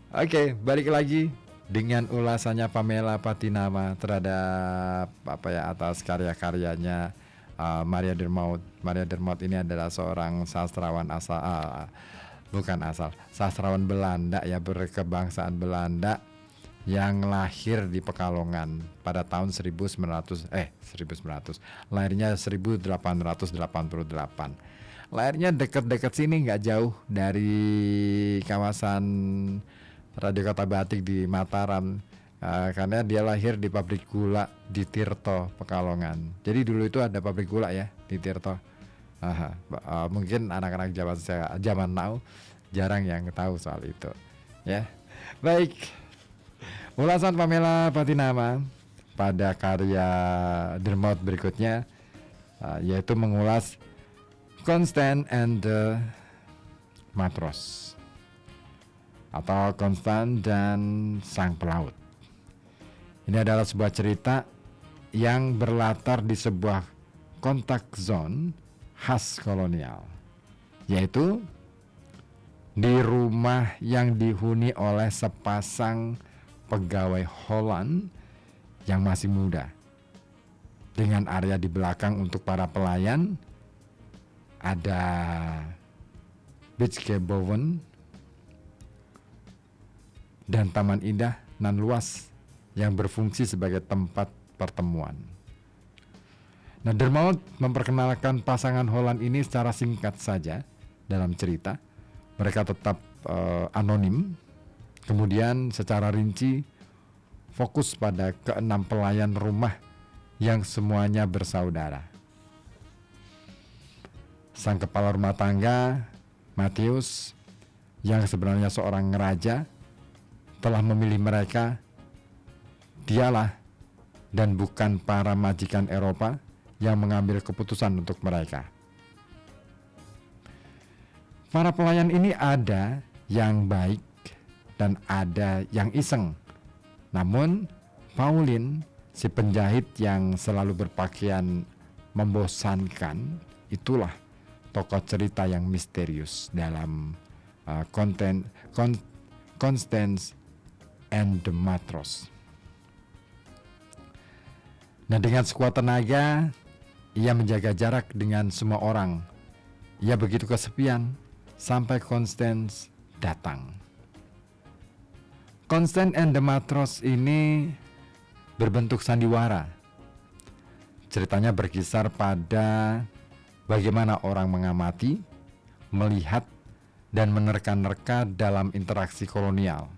Oke, balik lagi dengan ulasannya Pamela Patinama terhadap atas karya-karyanya Maria Dermaut. Maria Dermaut ini adalah seorang sastrawan sastrawan Belanda ya, berkebangsaan Belanda yang lahir di Pekalongan pada tahun 1900, lahirnya 1888. Lahirnya dekat-dekat sini, nggak jauh dari kawasan Radio Kota Batik di Mataram. Karena dia lahir di pabrik gula di Tirto, Pekalongan. Jadi dulu itu ada pabrik gula ya di Tirto. Mungkin anak-anak zaman now jarang yang tahu soal itu. Ya, baik. Ulasan Pamela Patinama pada karya Dermaut berikutnya, yaitu mengulas Constant and the Matros, atau Constant dan Sang Pelaut. Ini adalah sebuah cerita yang berlatar di sebuah contact zone khas kolonial, yaitu di rumah yang dihuni oleh sepasang pegawai Holland yang masih muda. Dengan area di belakang untuk para pelayan, ada Beachgeboven dan taman indah nan luas yang berfungsi sebagai tempat pertemuan. Nah, Dermaut memperkenalkan pasangan Holland ini secara singkat saja dalam cerita. Mereka tetap anonim. Kemudian secara rinci fokus pada keenam pelayan rumah yang semuanya bersaudara. Sang kepala rumah tangga, Matheus, yang sebenarnya seorang raja, telah memilih mereka. Dialah dan bukan para majikan Eropa yang mengambil keputusan untuk mereka. Para pelayan ini ada yang baik dan ada yang iseng. Namun Pauline, si penjahit yang selalu berpakaian membosankan, itulah tokoh cerita yang misterius dalam Constance and the Matros. Nah, dengan sekuat tenaga, ia menjaga jarak dengan semua orang. Ia begitu kesepian sampai Constance datang. Constant and the Matros ini berbentuk sandiwara. Ceritanya berkisar pada bagaimana orang mengamati, melihat, dan menerka-nerka dalam interaksi kolonial.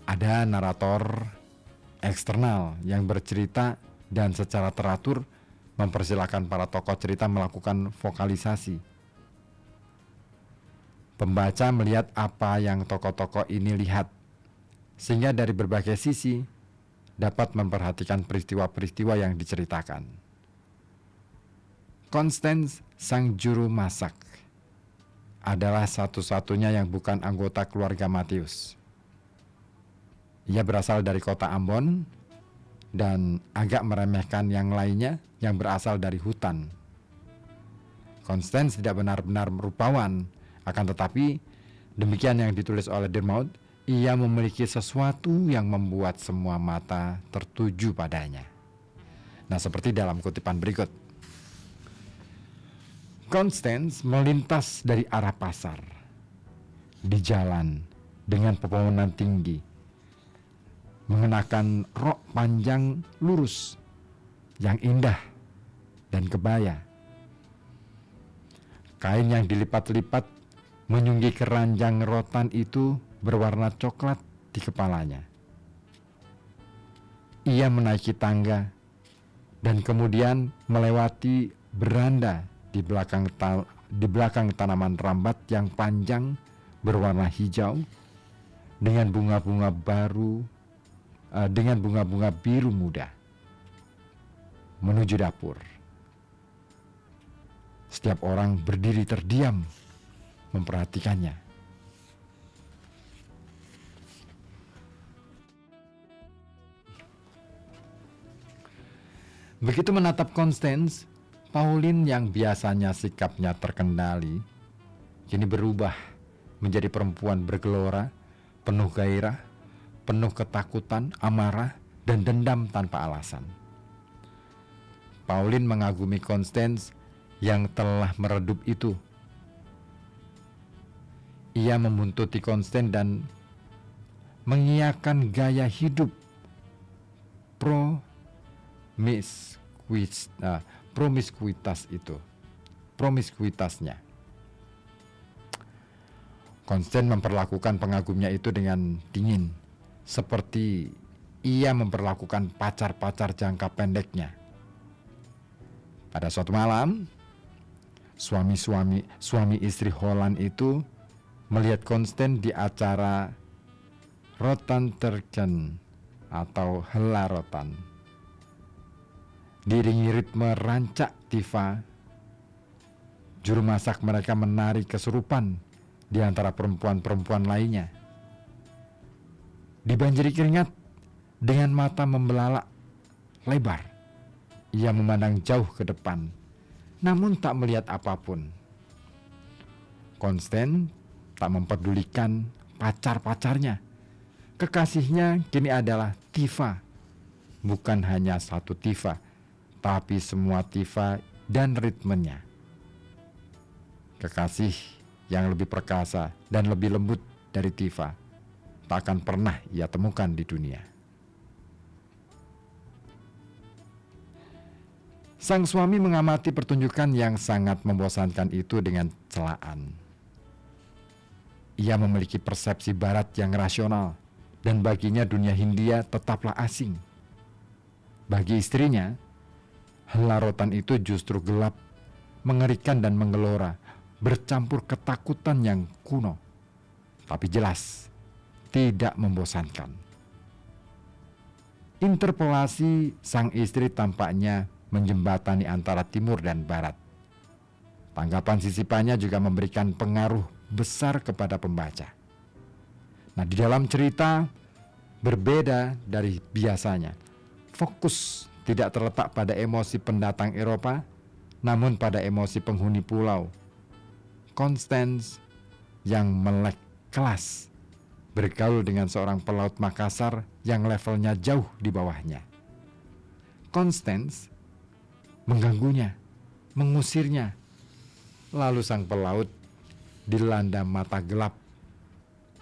Ada narator eksternal yang bercerita dan secara teratur mempersilahkan para tokoh cerita melakukan vokalisasi. Pembaca melihat apa yang tokoh-tokoh ini lihat, sehingga dari berbagai sisi dapat memperhatikan peristiwa-peristiwa yang diceritakan. Constance, sang juru masak, adalah satu-satunya yang bukan anggota keluarga Matheus. Ia berasal dari kota Ambon dan agak meremehkan yang lainnya yang berasal dari hutan. Constance tidak benar-benar rupawan, akan tetapi demikian yang ditulis oleh Dermaut, ia memiliki sesuatu yang membuat semua mata tertuju padanya. Nah, seperti dalam kutipan berikut. Constance melintas dari arah pasar di jalan dengan pepohonan tinggi, mengenakan rok panjang lurus yang indah dan kebaya. Kain yang dilipat-lipat menyunggi keranjang rotan itu berwarna coklat di kepalanya. Ia menaiki tangga dan kemudian melewati beranda di belakang tanaman rambat yang panjang berwarna hijau dengan bunga-bunga biru muda, menuju dapur. Setiap orang berdiri terdiam memperhatikannya. Begitu menatap Constance, Pauline yang biasanya sikapnya terkendali kini berubah menjadi perempuan bergelora, penuh gairah, penuh ketakutan, amarah, dan dendam tanpa alasan. Pauline mengagumi Constance yang telah meredup itu. Ia membuntuti Constance dan mengiyakan gaya hidup promiskuitasnya. Constance memperlakukan pengagumnya itu dengan dingin, seperti ia memperlakukan pacar-pacar jangka pendeknya. Pada suatu malam, suami istri Holland itu melihat Constance di acara Rotanterken atau hela rotan. Diiringi ritme rancak tifa, juru masak mereka menari kesurupan di antara perempuan-perempuan lainnya. Dibanjiri keringat, dengan mata membelalak lebar, ia memandang jauh ke depan, namun tak melihat apapun. Constance tak mempedulikan pacar-pacarnya. Kekasihnya kini adalah Tifa. Bukan hanya satu Tifa, tapi semua Tifa dan ritmenya. Kekasih yang lebih perkasa dan lebih lembut dari Tifa tak akan pernah ia temukan di dunia. Sang suami mengamati pertunjukan yang sangat membosankan itu dengan celaan. Ia memiliki persepsi barat yang rasional, dan baginya dunia Hindia tetaplah asing. Bagi istrinya, hela rotan itu justru gelap, mengerikan dan menggelora, bercampur ketakutan yang kuno, tapi jelas tidak membosankan. Interpelasi sang istri tampaknya menjembatani antara timur dan barat. Tanggapan sisipannya juga memberikan pengaruh besar kepada pembaca. Nah, di dalam cerita berbeda dari biasanya. Fokus tidak terletak pada emosi pendatang Eropa, namun pada emosi penghuni pulau. Constance yang melek kelas bergaul dengan seorang pelaut Makassar yang levelnya jauh di bawahnya. Constance mengganggunya, mengusirnya. Lalu sang pelaut dilanda mata gelap,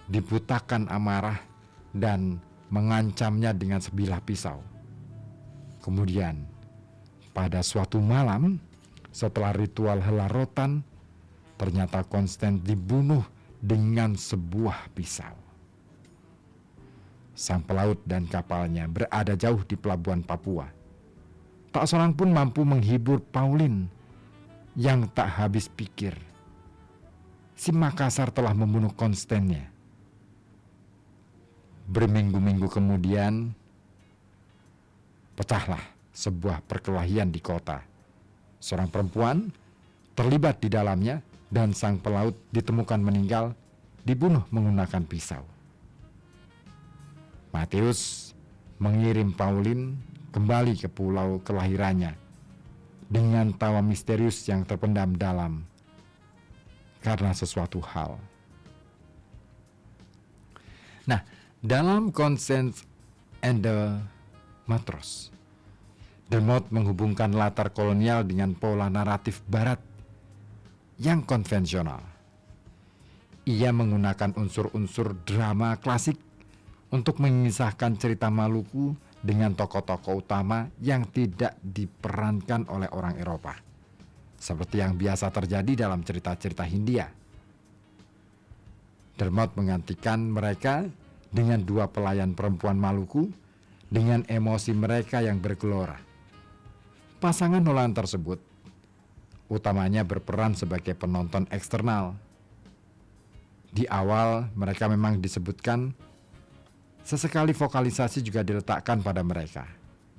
dibutakan amarah, dan mengancamnya dengan sebilah pisau. Kemudian, pada suatu malam, setelah ritual hela rotan, ternyata Constance dibunuh dengan sebuah pisau. Sang pelaut dan kapalnya berada jauh di pelabuhan Papua. Tak seorang pun mampu menghibur Pauline yang tak habis pikir. Si Makassar telah membunuh Constance-nya. Berminggu-minggu kemudian, pecahlah sebuah perkelahian di kota. Seorang perempuan terlibat di dalamnya dan sang pelaut ditemukan meninggal, dibunuh menggunakan pisau. Matius mengirim Pauline kembali ke pulau kelahirannya dengan tawa misterius yang terpendam dalam karena sesuatu hal. Nah, dalam Constance and the Matros, Dermot menghubungkan latar kolonial dengan pola naratif barat yang konvensional. Ia menggunakan unsur-unsur drama klasik untuk mengisahkan cerita Maluku dengan tokoh-tokoh utama yang tidak diperankan oleh orang Eropa, seperti yang biasa terjadi dalam cerita-cerita Hindia. Dermot menggantikan mereka dengan dua pelayan perempuan Maluku dengan emosi mereka yang bergelora. Pasangan Holland tersebut utamanya berperan sebagai penonton eksternal. Di awal mereka memang disebutkan, sesekali vokalisasi juga diletakkan pada mereka.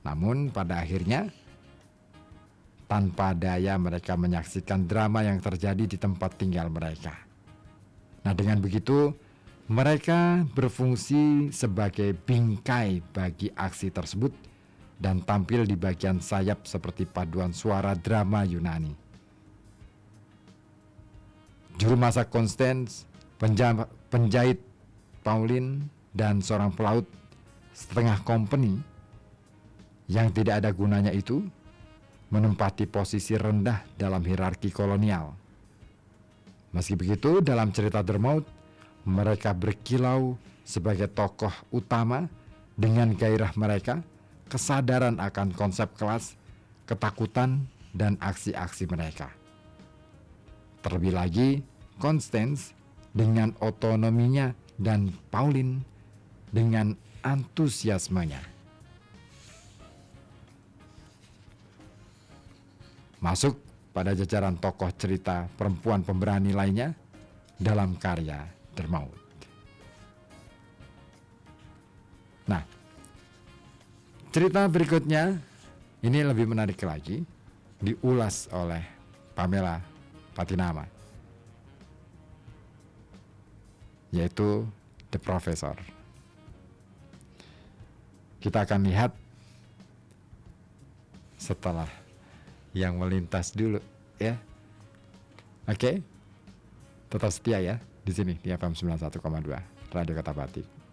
Namun pada akhirnya, tanpa daya mereka menyaksikan drama yang terjadi di tempat tinggal mereka. Nah, dengan begitu, mereka berfungsi sebagai bingkai bagi aksi tersebut dan tampil di bagian sayap seperti paduan suara drama Yunani. Juru masak Constance penjahit Pauline dan seorang pelaut setengah company yang tidak ada gunanya itu menempati posisi rendah dalam hierarki kolonial. Meski begitu, dalam cerita Dermaut, mereka berkilau sebagai tokoh utama dengan gairah mereka, kesadaran akan konsep kelas, ketakutan, dan aksi-aksi mereka. Terlebih lagi, Constance dengan otonominya dan Pauline dengan antusiasmenya. Masuk pada jajaran tokoh cerita perempuan pemberani lainnya dalam karya Dermaut. Nah, cerita berikutnya ini lebih menarik lagi, diulas oleh Pamela Patinama, yaitu The Professor. Kita akan lihat setelah yang melintas dulu ya. Oke. Tetap setia ya di sini di FM 91,2 Radio Kota Batik.